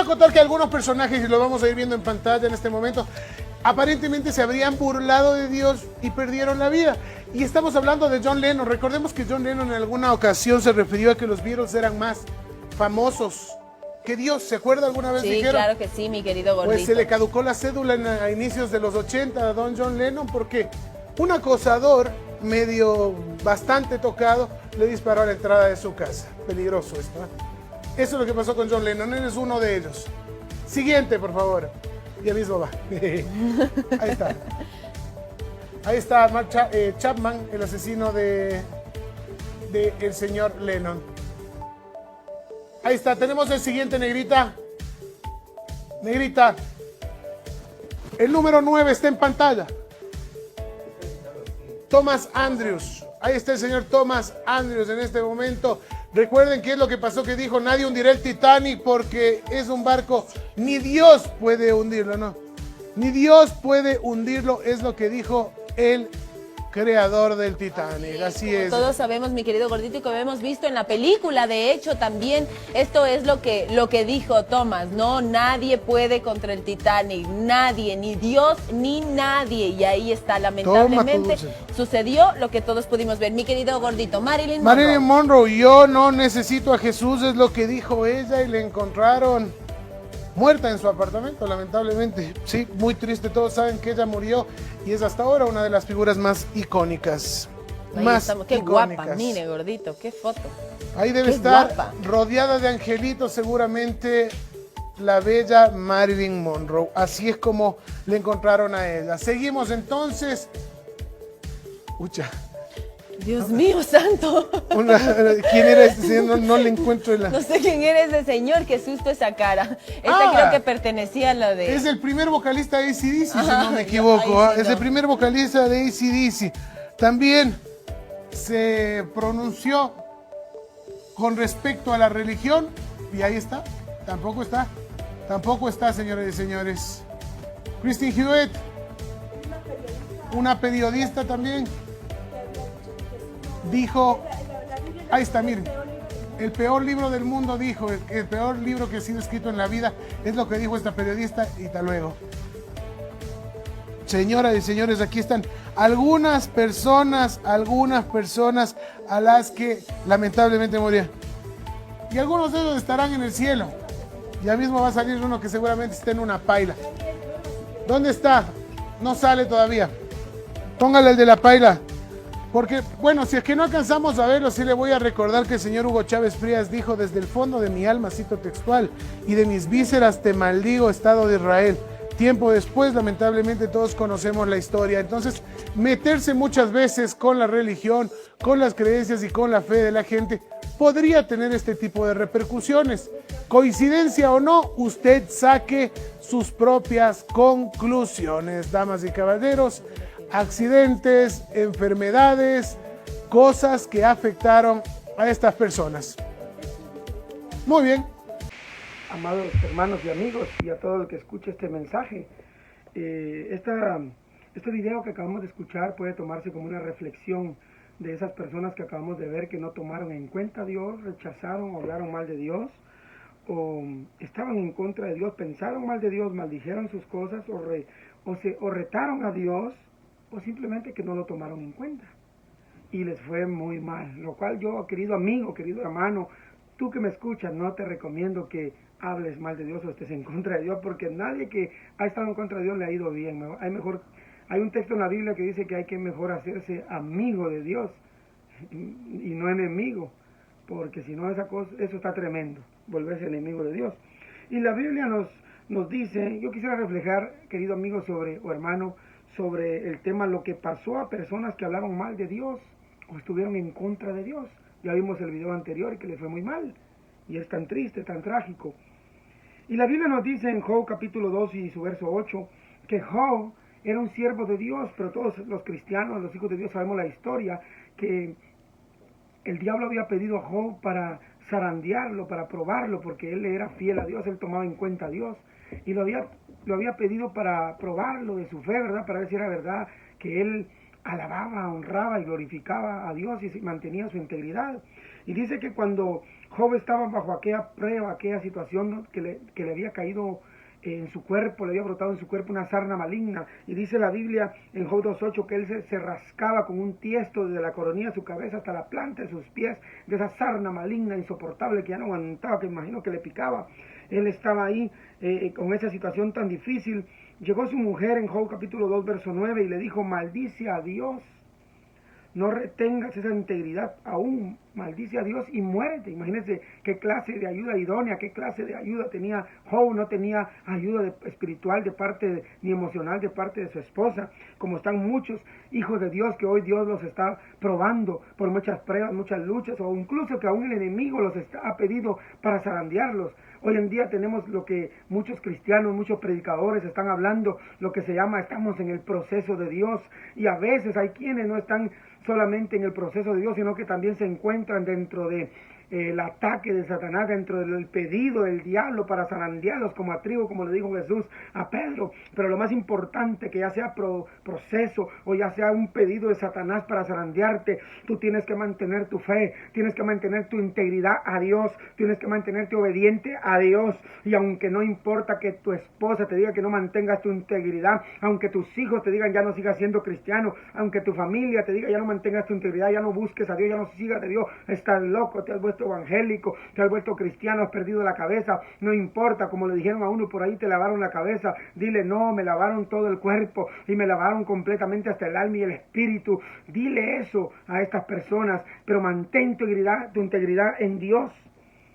contar que algunos personajes, y lo vamos a ir viendo en pantalla en este momento, aparentemente se habrían burlado de Dios y perdieron la vida. Y estamos hablando de John Lennon. Recordemos que John Lennon en alguna ocasión se refirió a que los Beatles eran más famosos que Dios. ¿Se acuerda alguna vez? Sí, dijeron? claro que sí, mi querido gordito. Pues se le caducó la cédula a inicios de los 80 a don John Lennon porque un acosador medio bastante tocado le disparó a la entrada de su casa. Peligroso esto, ¿eh? Eso es lo que pasó con John Lennon. Él es uno de ellos. Siguiente, por favor. Ya mismo va. Ahí está. Ahí está Mark Chapman, el asesino de el señor Lennon. Ahí está. Tenemos el siguiente, negrita. Negrita. El número 9 está en pantalla. Thomas Andrews. Ahí está el señor Thomas Andrews en este momento. Recuerden qué es lo que pasó, que dijo: nadie hundirá el Titanic porque es un barco, ni Dios puede hundirlo, ¿no? Ni Dios puede hundirlo, es lo que dijo el creador del Titanic. Así es. Todos sabemos, mi querido gordito, y como hemos visto en la película, de hecho, también esto es lo que dijo Thomas, ¿no? Nadie puede contra el Titanic, nadie, ni Dios, ni nadie. Y ahí está, lamentablemente, sucedió lo que todos pudimos ver. Mi querido gordito, Marilyn Monroe, yo no necesito a Jesús, es lo que dijo ella, y le encontraron muerta en su apartamento, lamentablemente. Sí, muy triste. Todos saben que ella murió y es hasta ahora una de las figuras más icónicas. Qué guapa, mire, gordito, qué foto. Ahí debe estar rodeada de angelitos seguramente la bella Marilyn Monroe. Así es como le encontraron a ella. Seguimos entonces. Ucha. Dios mío santo. ¿Quién era este señor? No le encuentro No sé quién era ese señor, qué susto esa cara. Creo que pertenecía a lo de... Es el primer vocalista de AC/DC, si no me equivoco. Es el primer vocalista de AC/DC. También se pronunció con respecto a la religión, y ahí está. Tampoco está, señores y señores. Kristen Hewitt, una periodista también, dijo, ahí está, miren, el peor libro del mundo, dijo, el peor libro que ha sido escrito en la vida, es lo que dijo esta periodista, y hasta luego. Señoras y señores, aquí están algunas personas a las que lamentablemente murieron. Y algunos de ellos estarán en el cielo. Ya mismo va a salir uno que seguramente está en una paila. ¿Dónde está? No sale todavía. Póngale el de la paila. Porque, bueno, si es que no alcanzamos a verlo, sí le voy a recordar que el señor Hugo Chávez Frías dijo: desde el fondo de mi alma, cito textual, y de mis vísceras te maldigo, Estado de Israel. Tiempo después, lamentablemente, todos conocemos la historia. Entonces, meterse muchas veces con la religión, con las creencias y con la fe de la gente podría tener este tipo de repercusiones. Coincidencia o no, usted saque sus propias conclusiones, damas y caballeros. Accidentes, enfermedades, cosas que afectaron a estas personas. Muy bien. Amados hermanos y amigos, y a todo el que escuche este mensaje, este video que acabamos de escuchar puede tomarse como una reflexión de esas personas que acabamos de ver, que no tomaron en cuenta a Dios, rechazaron o hablaron mal de Dios, o estaban en contra de Dios, pensaron mal de Dios, maldijeron sus cosas, o retaron a Dios, o simplemente que no lo tomaron en cuenta y les fue muy mal. Lo cual yo, querido amigo, querido hermano, tú que me escuchas, no te recomiendo que hables mal de Dios o estés en contra de Dios, porque nadie que ha estado en contra de Dios le ha ido bien. Hay un texto en la Biblia que dice que hay que mejor hacerse amigo de Dios y no enemigo, porque si no eso está tremendo, volverse enemigo de Dios. Y la Biblia nos dice, yo quisiera reflejar, querido amigo o hermano, sobre el tema, lo que pasó a personas que hablaron mal de Dios o estuvieron en contra de Dios. Ya vimos el video anterior y que le fue muy mal, y es tan triste, tan trágico. Y la Biblia nos dice en Job capítulo 2 y su verso 8, que Job era un siervo de Dios, pero todos los cristianos, los hijos de Dios, sabemos la historia, que el diablo había pedido a Job para zarandearlo, para probarlo, porque él era fiel a Dios, él tomaba en cuenta a Dios, y lo había pedido para probarlo de su fe, ¿verdad? Para ver si era verdad que él alababa, honraba y glorificaba a Dios y mantenía su integridad. Y dice que cuando Job estaba bajo aquella prueba, aquella situación que le había caído en su cuerpo, le había brotado en su cuerpo una sarna maligna. Y dice la Biblia en Job 2.8 que él se rascaba con un tiesto desde la coronilla de su cabeza hasta la planta de sus pies, de esa sarna maligna, insoportable, que ya no aguantaba, que imagino que le picaba. Él estaba ahí con esa situación tan difícil. Llegó su mujer en Job capítulo 2, verso 9 y le dijo: maldice a Dios, no retengas esa integridad aún, maldice a Dios y muérete. Imagínense qué clase de ayuda idónea, qué clase de ayuda tenía Job. No tenía ayuda espiritual de parte, ni emocional de parte de su esposa, como están muchos hijos de Dios que hoy Dios los está probando por muchas pruebas, muchas luchas, o incluso que aún el enemigo los ha pedido para zarandearlos. Hoy en día tenemos lo que muchos cristianos, muchos predicadores están hablando, lo que se llama estamos en el proceso de Dios, y a veces hay quienes no están solamente en el proceso de Dios, sino que también se encuentran dentro de el ataque de Satanás, dentro del pedido del diablo para zarandearlos como a trigo, como le dijo Jesús a Pedro. Pero lo más importante, que ya sea proceso o ya sea un pedido de Satanás para zarandearte, tú tienes que mantener tu fe, tienes que mantener tu integridad a Dios, tienes que mantenerte obediente a Dios. Y aunque no importa que tu esposa te diga que no mantengas tu integridad, aunque tus hijos te digan ya no sigas siendo cristiano, aunque tu familia te diga ya no mantengas tu integridad, ya no busques a Dios, ya no sigas de Dios, estás loco, te has vuelto evangélico, te has vuelto cristiano, has perdido la cabeza, no importa, como le dijeron a uno por ahí, te lavaron la cabeza, dile: no, me lavaron todo el cuerpo y me lavaron completamente hasta el alma y el espíritu. Dile eso a estas personas, pero mantén tu integridad en Dios.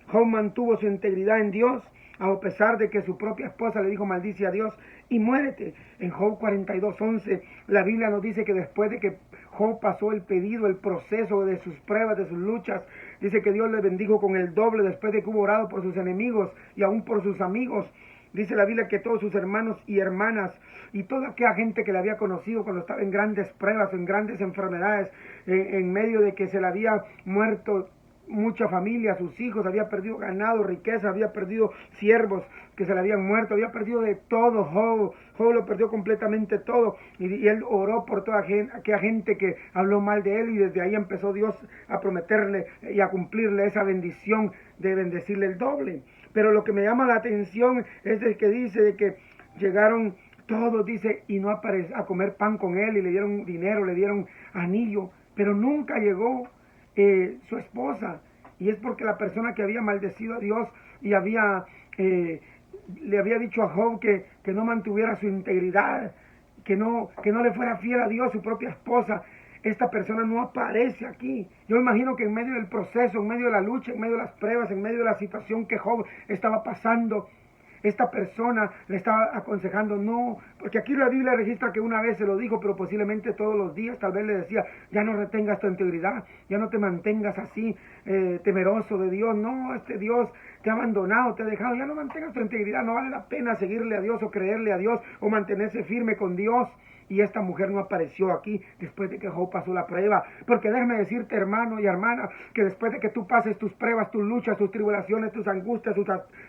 Job mantuvo su integridad en Dios, a pesar de que su propia esposa le dijo: maldice a Dios y muérete. En Job 42:11, la Biblia nos dice que después de que Job pasó el pedido, el proceso de sus pruebas, de sus luchas, dice que Dios le bendijo con el doble después de que hubo orado por sus enemigos y aún por sus amigos. Dice la Biblia que todos sus hermanos y hermanas y toda aquella gente que le había conocido cuando estaba en grandes pruebas, en grandes enfermedades, en medio de que se le había muerto mucha familia, sus hijos, había perdido ganado, riqueza, había perdido siervos que se le habían muerto, había perdido de todo. Job lo perdió completamente todo, y él oró por toda aquella gente que habló mal de él, y desde ahí empezó Dios a prometerle y a cumplirle esa bendición de bendecirle el doble. Pero lo que me llama la atención es el que dice de que llegaron todos, dice, y no a comer pan con él, y le dieron dinero, le dieron anillo, pero nunca llegó su esposa. Y es porque la persona que había maldecido a Dios y le había dicho a Job que no mantuviera su integridad, que no le fuera fiel a Dios, su propia esposa, esta persona no aparece aquí. Yo imagino que en medio del proceso, en medio de la lucha, en medio de las pruebas, en medio de la situación que Job estaba pasando, esta persona le estaba aconsejando: no, porque aquí la Biblia registra que una vez se lo dijo, pero posiblemente todos los días tal vez le decía: ya no retengas tu integridad, ya no te mantengas así temeroso de Dios, no, este Dios te ha abandonado, te ha dejado, ya no mantengas tu integridad, no vale la pena seguirle a Dios o creerle a Dios o mantenerse firme con Dios. Y esta mujer no apareció aquí después de que Job pasó la prueba. Porque déjame decirte, hermano y hermana, que después de que tú pases tus pruebas, tus luchas, tus tribulaciones, tus angustias,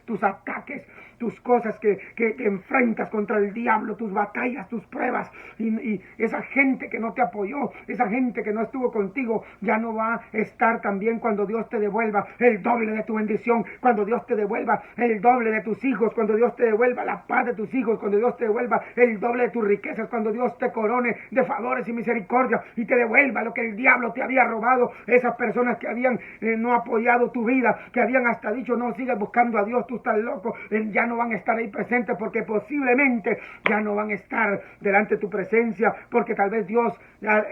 tus ataques, tus cosas que enfrentas contra el diablo, tus batallas, tus pruebas, y esa gente que no te apoyó, esa gente que no estuvo contigo, ya no va a estar también cuando Dios te devuelva el doble de tu bendición, cuando Dios te devuelva el doble de tus hijos, cuando Dios te devuelva la paz de tus hijos, cuando Dios te devuelva el doble de tus riquezas, cuando Dios te corone de favores y misericordia y te devuelva lo que el diablo te había robado. Esas personas que habían no apoyado tu vida, que habían hasta dicho: no sigas buscando a Dios, tú estás loco, ya no van a estar ahí presentes, porque posiblemente ya no van a estar delante de tu presencia, porque tal vez Dios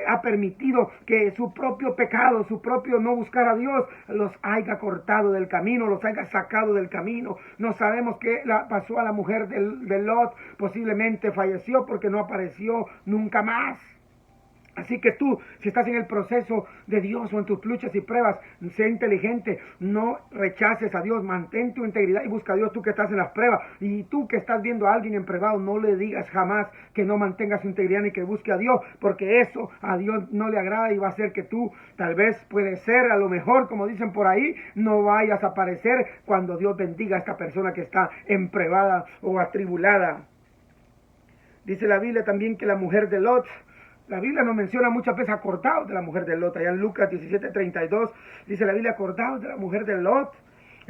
ha permitido que su propio pecado, su propio no buscar a Dios, los haya cortado del camino, los haya sacado del camino. No sabemos qué pasó a la mujer de Lot, posiblemente falleció porque no apareció nunca más. Así que tú, si estás en el proceso de Dios o en tus luchas y pruebas, sé inteligente, no rechaces a Dios, mantén tu integridad y busca a Dios, tú que estás en las pruebas. Y tú que estás viendo a alguien en privado, no le digas jamás que no mantenga su integridad ni que busque a Dios, porque eso a Dios no le agrada y va a hacer que tú, tal vez puede ser, a lo mejor, como dicen por ahí, no vayas a aparecer cuando Dios bendiga a esta persona que está en privada o atribulada. Dice la Biblia también que la mujer de Lot, la Biblia nos menciona muchas veces acordaos de la mujer de Lot. Allá en Lucas 17:32 dice la Biblia: acordaos de la mujer de Lot,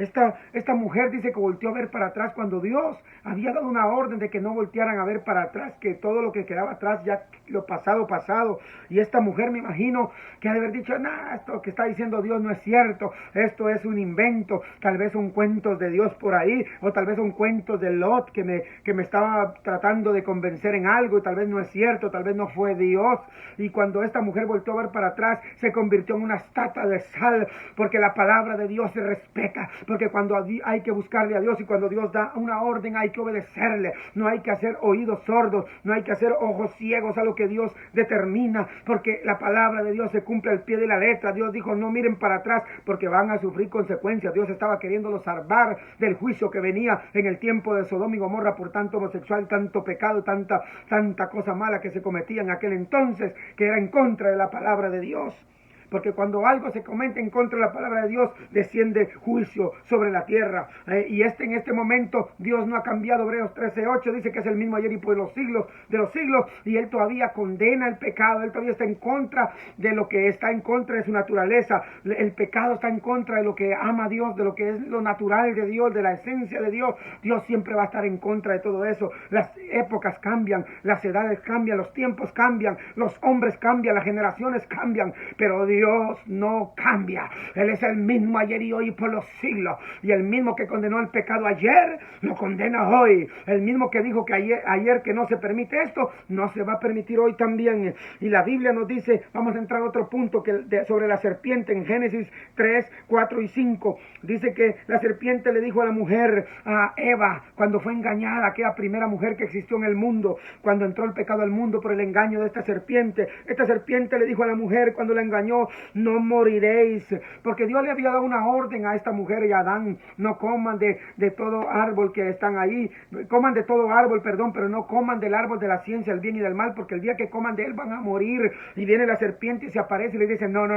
Esta mujer dice que volteó a ver para atrás cuando Dios había dado una orden de que no voltearan a ver para atrás, que todo lo que quedaba atrás ya lo pasado, pasado. Y esta mujer me imagino que ha de haber dicho, nah, esto que está diciendo Dios no es cierto, esto es un invento, tal vez son cuentos de Dios por ahí, o tal vez son cuentos de Lot que me estaba tratando de convencer en algo, y tal vez no es cierto, tal vez no fue Dios. Y cuando esta mujer volteó a ver para atrás, se convirtió en una estatua de sal, porque la palabra de Dios se respeta, porque cuando hay que buscarle a Dios y cuando Dios da una orden hay que obedecerle, no hay que hacer oídos sordos, no hay que hacer ojos ciegos a lo que Dios determina, porque la palabra de Dios se cumple al pie de la letra. Dios dijo, no miren para atrás porque van a sufrir consecuencias. Dios estaba queriéndolos salvar del juicio que venía en el tiempo de Sodoma y Gomorra por tanto homosexual, tanto pecado, tanta cosa mala que se cometía en aquel entonces, que era en contra de la palabra de Dios. Porque cuando algo se comenta en contra de la palabra de Dios, desciende juicio sobre la tierra. Y en este momento Dios no ha cambiado. Hebreos 13:8 dice que es el mismo ayer y por los siglos de los siglos. Y Él todavía condena el pecado. Él todavía está en contra de lo que está en contra de su naturaleza. El pecado está en contra de lo que ama a Dios, de lo que es lo natural de Dios, de la esencia de Dios. Dios siempre va a estar en contra de todo eso. Las épocas cambian, las edades cambian, los tiempos cambian, los hombres cambian, las generaciones cambian. Pero Dios no cambia. Él es el mismo ayer y hoy por los siglos. Y el mismo que condenó el pecado ayer, lo condena hoy. El mismo que dijo que ayer que no se permite esto, no se va a permitir hoy también. Y la Biblia nos dice, vamos a entrar a otro punto sobre la serpiente en Génesis 3, 4 y 5. Dice que la serpiente le dijo a la mujer, a Eva, cuando fue engañada, aquella primera mujer que existió en el mundo, cuando entró el pecado al mundo por el engaño de esta serpiente. Esta serpiente le dijo a la mujer cuando la engañó, no moriréis, porque Dios le había dado una orden a esta mujer y a Adán, no coman de todo árbol que están ahí, coman de todo árbol, perdón, pero no coman del árbol de la ciencia, del bien y del mal, porque el día que coman de él van a morir. Y viene la serpiente y se aparece y le dice, no,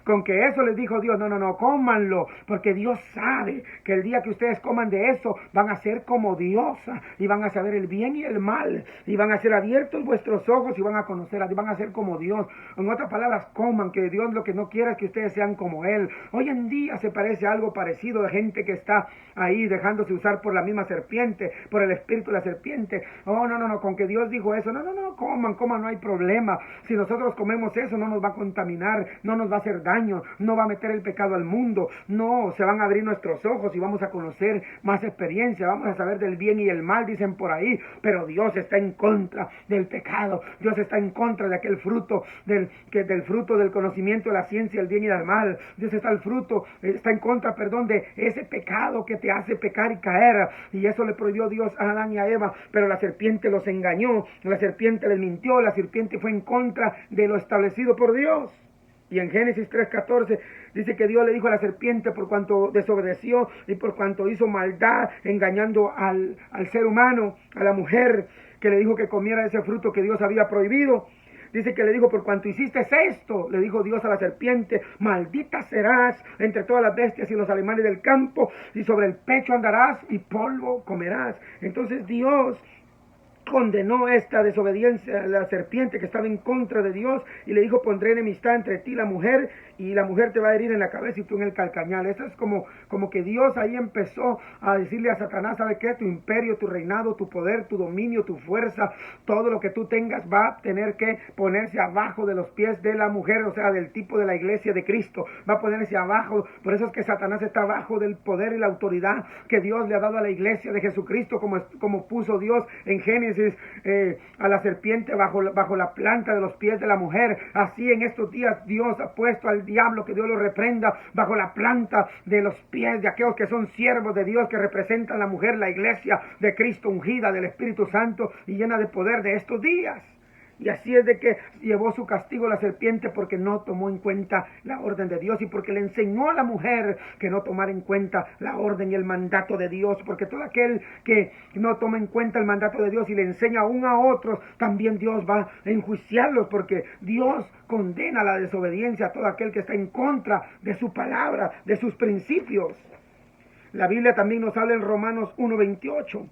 con que eso les dijo Dios, no, cómanlo, porque Dios sabe que el día que ustedes coman de eso, van a ser como Dios, y van a saber el bien y el mal, y van a ser abiertos vuestros ojos, y van a conocer a Dios, van a ser como Dios. En otras palabras, coman, que Dios lo que no quiere es que ustedes sean como Él. Hoy en día se parece algo parecido de gente que está ahí dejándose usar por la misma serpiente, por el espíritu de la serpiente. Oh, no, con que Dios dijo eso, no, coman, no hay problema. Si nosotros comemos eso, no nos va a contaminar, no nos va a hacer daño, no va a meter el pecado al mundo, no, se van a abrir nuestros ojos y vamos a conocer más experiencia, vamos a saber del bien y el mal, dicen por ahí. Pero Dios está en contra del pecado, Dios está en contra de aquel fruto, del fruto del conocimiento de la ciencia, el bien y el mal. Dios está en contra, de ese pecado que te hace pecar y caer. Y eso le prohibió Dios a Adán y a Eva, pero la serpiente los engañó, la serpiente les mintió, la serpiente fue en contra de lo establecido por Dios. Y en Génesis 3:14 dice que Dios le dijo a la serpiente por cuanto desobedeció y por cuanto hizo maldad, engañando al ser humano, a la mujer, que le dijo que comiera ese fruto que Dios había prohibido. Dice que le dijo, por cuanto hiciste esto, le dijo Dios a la serpiente, maldita serás entre todas las bestias y los animales del campo, y sobre el pecho andarás y polvo comerás. Entonces Dios condenó esta desobediencia a la serpiente que estaba en contra de Dios y le dijo, pondré enemistad entre ti y la mujer te va a herir en la cabeza y tú en el calcañal. Eso es como que Dios ahí empezó a decirle a Satanás, ¿sabe qué? Tu imperio, tu reinado, tu poder, tu dominio, tu fuerza, todo lo que tú tengas va a tener que ponerse abajo de los pies de la mujer, o sea, del tipo de la iglesia de Cristo, va a ponerse abajo. Por eso es que Satanás está abajo del poder y la autoridad que Dios le ha dado a la iglesia de Jesucristo, como puso Dios en Génesis a la serpiente bajo la planta de los pies de la mujer. Así en estos días Dios ha puesto al diablo, que Dios lo reprenda, bajo la planta de los pies de aquellos que son siervos de Dios, que representan la mujer, la iglesia de Cristo, ungida del Espíritu Santo y llena de poder de estos días. Y así es de que llevó su castigo la serpiente, porque no tomó en cuenta la orden de Dios y porque le enseñó a la mujer que no tomara en cuenta la orden y el mandato de Dios, porque todo aquel que no toma en cuenta el mandato de Dios y le enseña aún a otros, también Dios va a enjuiciarlos, porque Dios condena la desobediencia a todo aquel que está en contra de su palabra, de sus principios. La Biblia también nos habla en Romanos 1:28.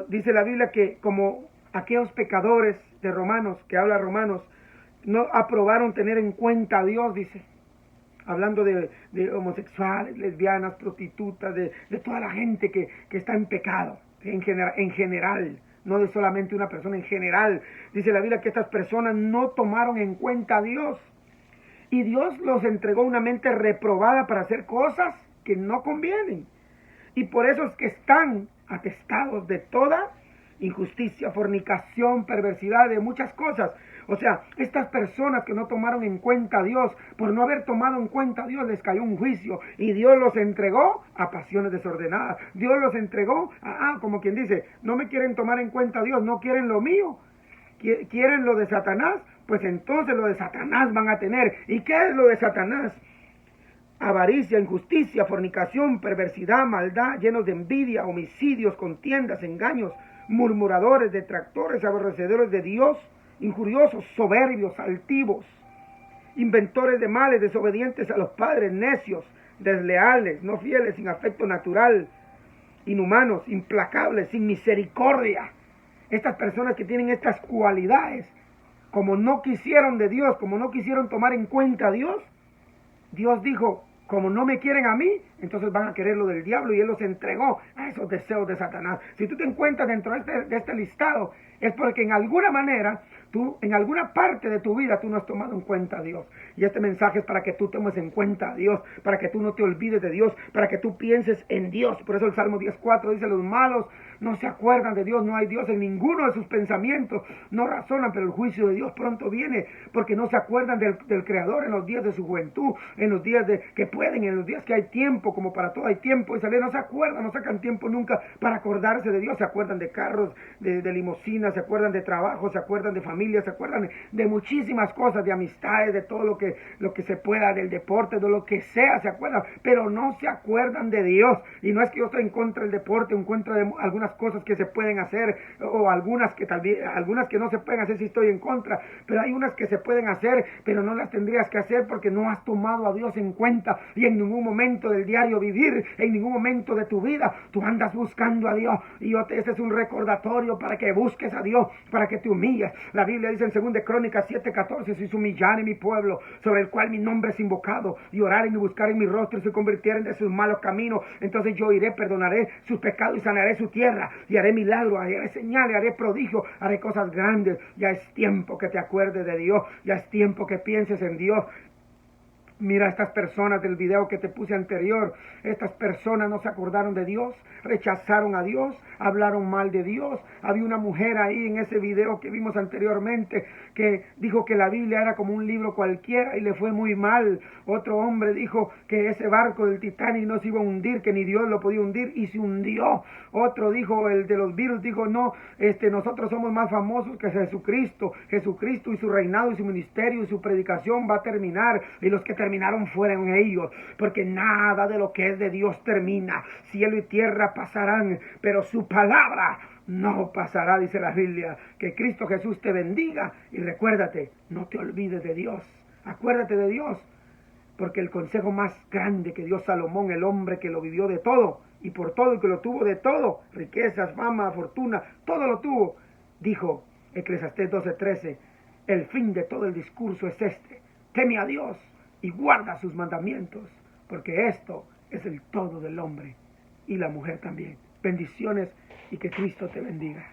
Dice la Biblia que como aquellos pecadores de Romanos, que habla Romanos, no aprobaron tener en cuenta a Dios, dice. hablando de homosexuales, lesbianas, prostitutas, de toda la gente que está en pecado, en general, no de solamente una persona, en general. Dice la Biblia que estas personas no tomaron en cuenta a Dios, y Dios los entregó una mente reprobada para hacer cosas que no convienen, y por eso es que están atestados de toda injusticia, fornicación, perversidad, de muchas cosas. O sea, estas personas que no tomaron en cuenta a Dios, por no haber tomado en cuenta a Dios, les cayó un juicio y Dios los entregó a pasiones desordenadas. Dios los entregó como quien dice, no me quieren tomar en cuenta a Dios, no quieren lo mío, quieren lo de Satanás, pues entonces lo de Satanás van a tener. ¿Y qué es lo de Satanás? Avaricia, injusticia, fornicación, perversidad, maldad, llenos de envidia, homicidios, contiendas, engaños, murmuradores, detractores, aborrecedores de Dios, injuriosos, soberbios, altivos, inventores de males, desobedientes a los padres, necios, desleales, no fieles, sin afecto natural, inhumanos, implacables, sin misericordia. Estas personas que tienen estas cualidades, como no quisieron de Dios, como no quisieron tomar en cuenta a Dios, Dios dijo, como no me quieren a mí, entonces van a querer lo del diablo, y Él los entregó a esos deseos de Satanás. Si tú te encuentras dentro de este listado, es porque en alguna manera, en alguna parte de tu vida, tú no has tomado en cuenta a Dios. Y este mensaje es para que tú tomes en cuenta a Dios, para que tú no te olvides de Dios, para que tú pienses en Dios. Por eso el Salmo 10:4 dice, los malos no se acuerdan de Dios, no hay Dios en ninguno de sus pensamientos, no razonan, pero el juicio de Dios pronto viene, porque no se acuerdan del Creador en los días de su juventud, en los días que pueden, en los días que hay tiempo, como para todo hay tiempo, y no se acuerdan, no sacan tiempo nunca para acordarse de Dios. Se acuerdan de carros, de limusinas, se acuerdan de trabajo, se acuerdan de familia, se acuerdan de muchísimas cosas, de amistades, de todo lo que se pueda, del deporte, de lo que sea, se acuerdan, pero no se acuerdan de Dios. Y no es que yo estoy en contra del deporte, en contra de algunas cosas que se pueden hacer, o algunas que algunas que no se pueden hacer, si estoy en contra, pero hay unas que se pueden hacer, pero no las tendrías que hacer porque no has tomado a Dios en cuenta, y en ningún momento del diario vivir, en ningún momento de tu vida, tú andas buscando a Dios, y ese es un recordatorio para que busques a Dios, para que te humilles. La Biblia dice en 2 Crónicas 7:14, si se humillaren mi pueblo, sobre el cual mi nombre es invocado, y oraren y buscaren mi rostro, y se convirtieren de sus malos caminos, entonces yo iré, perdonaré sus pecados y sanaré su tierra, y haré milagros, haré señales, haré prodigios, haré cosas grandes. Ya es tiempo que te acuerdes de Dios, ya es tiempo que pienses en Dios. Mira estas personas del video que te puse anterior. Estas personas no se acordaron de Dios, rechazaron a Dios, hablaron mal de Dios. Había una mujer ahí en ese video que vimos anteriormente que dijo que la Biblia era como un libro cualquiera y le fue muy mal. Otro hombre dijo que ese barco del Titanic no se iba a hundir, que ni Dios lo podía hundir, y se hundió. Otro dijo, el de los virus, dijo, no, nosotros somos más famosos que Jesucristo. Jesucristo y su reinado y su ministerio y su predicación va a terminar, y los que terminaron fueron ellos, porque nada de lo que es de Dios termina. Cielo y tierra pasarán, pero su palabra no pasará, dice la Biblia. Que Cristo Jesús te bendiga, y recuérdate, no te olvides de Dios. Acuérdate de Dios, porque el consejo más grande que dio Salomón, el hombre que lo vivió de todo, y por todo, y que lo tuvo de todo, riquezas, fama, fortuna, todo lo tuvo, dijo Eclesiastés 12:13, el fin de todo el discurso es este: teme a Dios y guarda sus mandamientos, porque esto es el todo del hombre y la mujer también. Bendiciones, y que Cristo te bendiga.